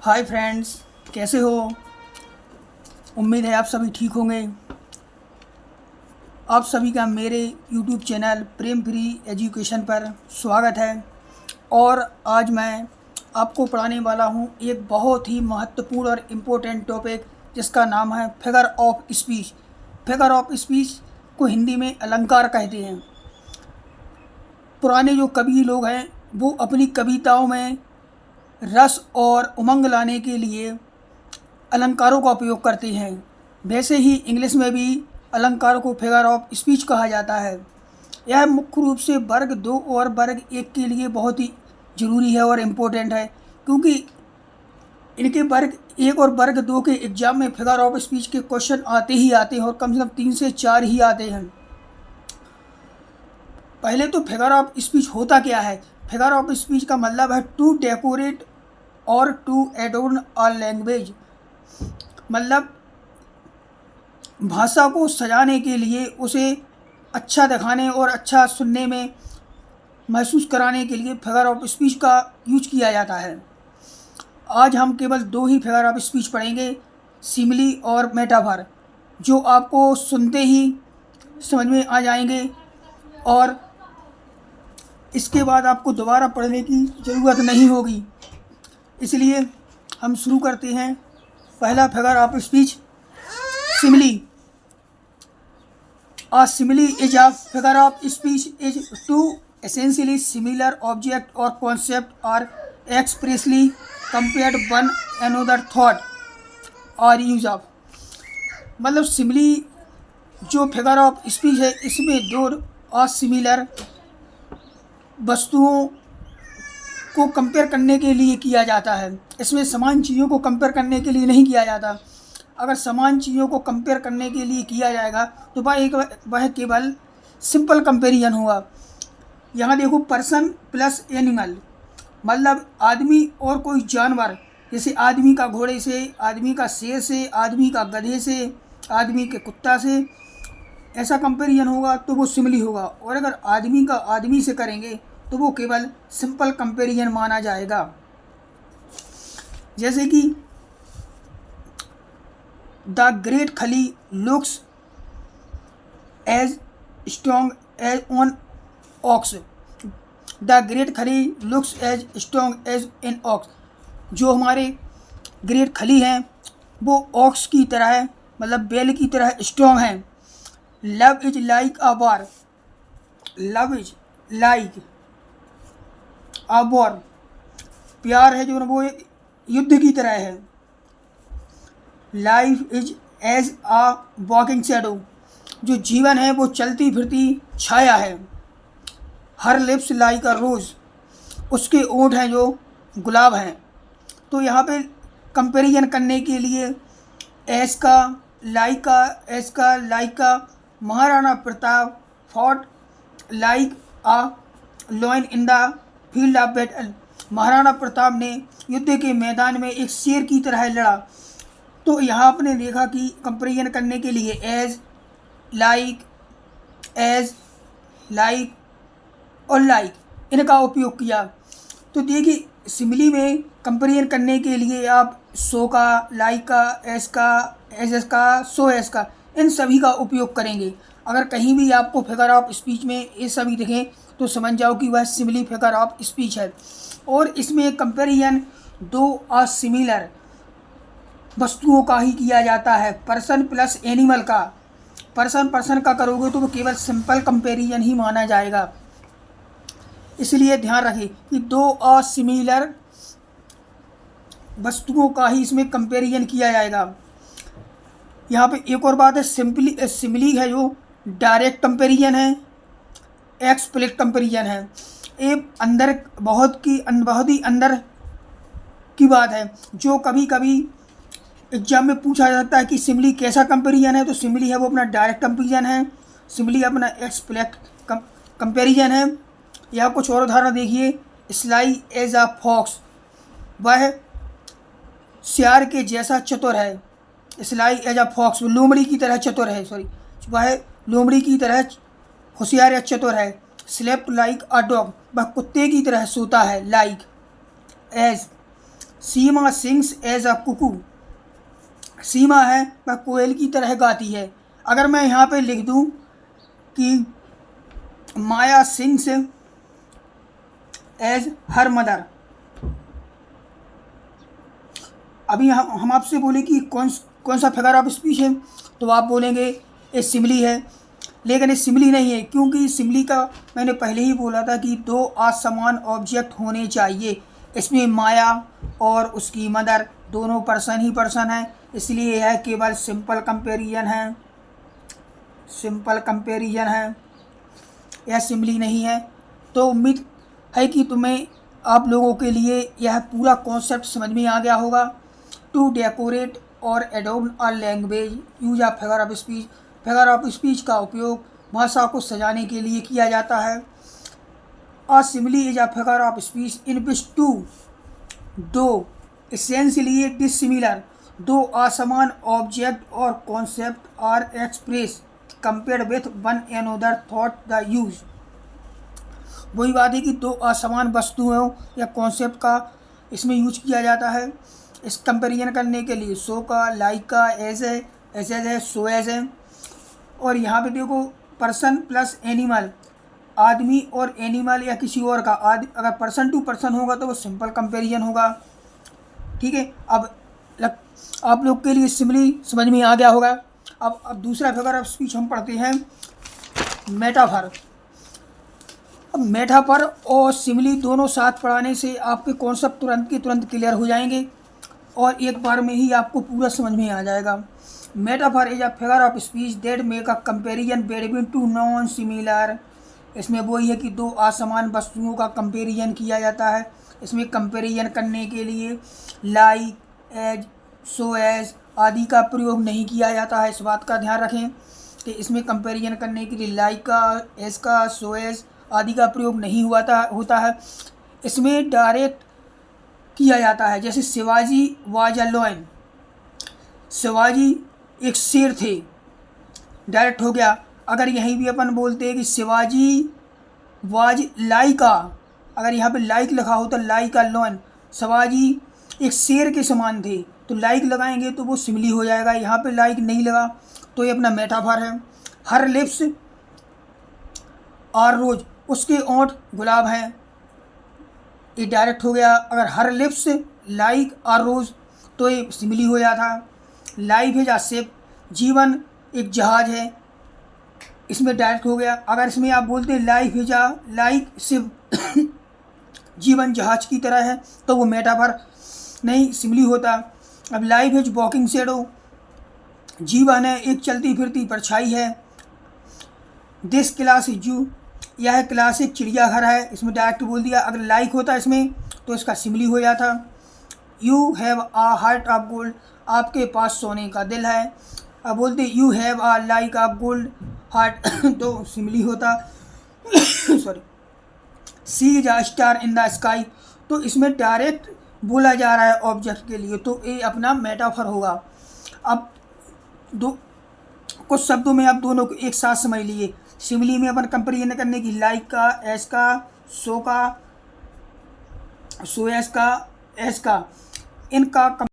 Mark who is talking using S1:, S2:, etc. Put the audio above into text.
S1: Hi friends, कैसे हो? उम्मीद है आप सभी ठीक होंगे। आप सभी का मेरे यूट्यूब चैनल प्रेम फ्री एजुकेशन पर स्वागत है। और आज मैं आपको पढ़ाने वाला हूं एक बहुत ही महत्वपूर्ण और इम्पोर्टेंट टॉपिक, जिसका नाम है figure of speech. Figure of speech को हिंदी में अलंकार कहते हैं। पुराने जो कवि लोग हैं वो अपनी कविताओं में रस और उमंग लाने के लिए अलंकारों का उपयोग करते हैं। वैसे ही इंग्लिश में भी अलंकारों को फिगर ऑफ स्पीच कहा जाता है। यह मुख्य रूप से वर्ग 2 और वर्ग 1 के लिए बहुत ही ज़रूरी है और इम्पोर्टेंट है, क्योंकि इनके वर्ग 1 और वर्ग 2 के एग्ज़ाम में फिगर ऑफ स्पीच के क्वेश्चन आते ही आते हैं और कम से कम 3 से 4 ही आते हैं। पहले तो फिगर ऑफ स्पीच होता क्या है? फिगर ऑफ स्पीच का मतलब है टू डेकोरेट और टू एडोर्न अ लैंग्वेज। मतलब भाषा को सजाने के लिए, उसे अच्छा दिखाने और अच्छा सुनने में महसूस कराने के लिए फिगर ऑफ स्पीच का यूज किया जाता है। आज हम केवल 2 ही फिगर ऑफ स्पीच पढ़ेंगे, सिमिली और मेटाफर, जो आपको सुनते ही समझ में आ जाएंगे और इसके बाद आपको दोबारा पढ़ने की ज़रूरत नहीं होगी। इसलिए हम शुरू करते हैं। पहला figure of speech, simile. A simile is a figure of speech is two essentially similar object or concept are expressly compared one another thought or use of। मतलब सिमिली जो फिगर ऑफ स्पीच है, इसमें 2 असिमिलर वस्तुओं को compare करने के लिए किया जाता है। इसमें समान चीज़ों को कंपेयर करने के लिए नहीं किया जाता। अगर समान चीज़ों को कंपेयर करने के लिए किया जाएगा तो वह केवल सिंपल कंपेरिजन होगा। यहाँ देखो, पर्सन प्लस एनिमल, मतलब आदमी और कोई जानवर, जैसे आदमी का घोड़े से, आदमी का शेर से, आदमी का गधे से, आदमी के कुत्ता से, ऐसा कंपेरिजन होगा तो वो सिमिली होगा। और अगर आदमी का आदमी से करेंगे तो वो केवल सिंपल कंपेरिजन माना जाएगा। जैसे कि the great Khali looks as strong as an ox. The great Khali looks as strong as an ox. जो हमारे ग्रेट खली हैं वो ऑक्स की तरह है, मतलब बैल की तरह स्ट्रॉन्ग हैं। Love is like a war. Love is like a war. प्यार है जो वो एक युद्ध की तरह है। Life is as a walking shadow. जो जीवन है वो चलती फिरती छाया है। Her lips like a rose. उसके ओंठ हैं जो गुलाब हैं। तो यहाँ पे कंपैरिजन करने के लिए एस का, लाइक का, Maharana Pratap fought like a lion in the field of battle. Maharana Pratap ने युद्ध के मैदान में एक शेर की तरह लड़ा। तो यहाँ आपने देखा कि कंपेरिजन करने के लिए एज लाइक और लाइक इनका उपयोग किया। तो देखिए, सिमिली में कंपेरिजन करने के लिए आप सो का, लाइक का, एस का, सो एस का, इन सभी का उपयोग करेंगे। अगर कहीं भी आपको फिगर ऑफ स्पीच में ये सभी दिखें तो समझ जाओ कि वह सिमिली फिगर ऑफ स्पीच है। और इसमें कंपेरिजन 2 असिमिलर वस्तुओं का ही किया जाता है। पर्सन प्लस एनिमल का, पर्सन का करोगे तो वो केवल सिंपल कंपैरिजन ही माना जाएगा। इसलिए ध्यान रखें कि 2 असिमिलर वस्तुओं का ही इसमें कंपैरिजन किया जाएगा। यहाँ पे एक और बात है, सिमिली है जो डायरेक्ट कंपैरिजन है, एक्सप्लिसिट कंपैरिजन है। ये अंदर बहुत ही अंदर की बात है, जो कभी कभी एग्जाम में पूछा जाता है कि सिमिली कैसा कंपैरिजन है। तो सिमिली है वो अपना डायरेक्ट कंपैरिजन है, सिमिली अपना एक्सप्लिसिट कंपैरिजन है। यहाँ कुछ और उदाहरण देखिए। स्लाई एज अ फॉक्स, वह सियार के जैसा चतुर है। स्लाई एज अ फॉक्स, लोमड़ी की तरह चतुर है, वह लोमड़ी की तरह होशियार या चतुर है। स्लेप्ट लाइक अ डॉग, वह कुत्ते की तरह सोता है, like as Seema sings as a cuckoo, Seema है वह कोयल की तरह गाती है। अगर मैं यहाँ पे लिख दूँ कि माया सिंग्स एज हर मदर, अभी हम आपसे बोले कि कौन सा फिगर ऑफ स्पीच है, तो आप बोलेंगे ये सिमली है, लेकिन ये सिमली नहीं है, क्योंकि सिमली का मैंने पहले ही बोला था कि दो असमान ऑब्जेक्ट होने चाहिए। इसमें माया और उसकी मदर दोनों पर्सन ही पर्सन है, इसलिए यह केवल सिंपल कंपैरिजन है, सिंपल कंपैरिजन है, यह सिमली नहीं है। तो उम्मीद है कि तुम्हें आप लोगों के लिए यह पूरा कॉन्सेप्ट समझ में आ गया होगा। टू डेकोरेट और adorned a language use a figure of speech, figure of speech का उपयोग भाषा को सजाने के लिए किया जाता है। A simile is a figure of speech in which two दो एसेंशियली डिसिमिलर, दो असमान ऑब्जेक्ट और concept are express compared with one another through the use. वही बात है कि दो असमान वस्तुओं या कॉन्सेप्ट का इसमें यूज किया जाता है इस कंपेरिजन करने के लिए। सो का, लाइक का, एज है, एज है, सो एज है। और यहाँ पे देखो पर्सन प्लस एनिमल, आदमी और एनिमल या किसी और का, अगर पर्सन टू पर्सन होगा तो वो सिंपल कंपेरिजन होगा। ठीक है, अब आप लोग के लिए सिमिली समझ में आ गया होगा। अब दूसरा फिगर ऑफ स्पीच हम पढ़ते हैं, मेटाफर। अब मेटाफर और सिमिली दोनों साथ पढ़ाने से आपके कॉन्सेप्ट तुरंत के तुरंत क्लियर हो जाएंगे और एक बार में ही आपको पूरा समझ में आ जाएगा। Metaphor is a figure of speech that make a comparison between two non similar, इसमें वही है कि दो असमान वस्तुओं का कंपेरिजन किया जाता है। इसमें कंपेरिजन करने के लिए लाइक, एज, सो एज आदि का प्रयोग नहीं किया जाता है, इस बात का ध्यान रखें कि इसमें कंपेरिजन करने के लिए लाइक का, एज का, सो एज आदि का प्रयोग नहीं होता है। इसमें डायरेक्ट किया जाता है, जैसे Shivaji was a lion, Shivaji एक शेर थे, डायरेक्ट हो गया। अगर यहीं भी अपन बोलते हैं कि शिवाजी वाज लाइका, अगर यहाँ पे लाइक लिखा हो तो लाइक अ लॉयन, शिवाजी एक शेर के समान थे, तो लाइक लगाएंगे तो वो सिमिली हो जाएगा। यहाँ पे लाइक नहीं लगा तो ये अपना मेटाफर है। हर लिप्स आर रोज, उसके ओंठ गुलाब हैं, ये डायरेक्ट हो गया। अगर हर लिप्स लाइक आर रोज तो ये सिमिली हो जाता। लाइफ इज अ शिप, जीवन एक जहाज है, इसमें डायरेक्ट हो गया। अगर इसमें आप बोलते हैं life is a like ship, जीवन जहाज की तरह है, तो वो मेटाफर नहीं सिमिली होता। अब लाइफ इज वॉकिंग शेडो, जीवन है एक चलती फिरती परछाई है। दिस क्लास इज जू, यह क्लास एक चिड़ियाघर है, इसमें डायरेक्ट बोल दिया। अगर लाइक होता इसमें तो इसका सिमिली हो जाता। You have a heart of gold, आपके पास सोने का दिल है। अब बोलते you have a like of gold heart तो सिमिली होता। Sorry, she is a star in the sky, तो इसमें डायरेक्ट बोला जा रहा है ऑब्जेक्ट के लिए, तो ये अपना मेटाफर होगा। अब दो कुछ शब्दों में आप दोनों को एक साथ समझ लिए। सिमिली में अपन कंपेरिजन करने की लाइक का, एस का, सो का, सो एस का, एस का, इनका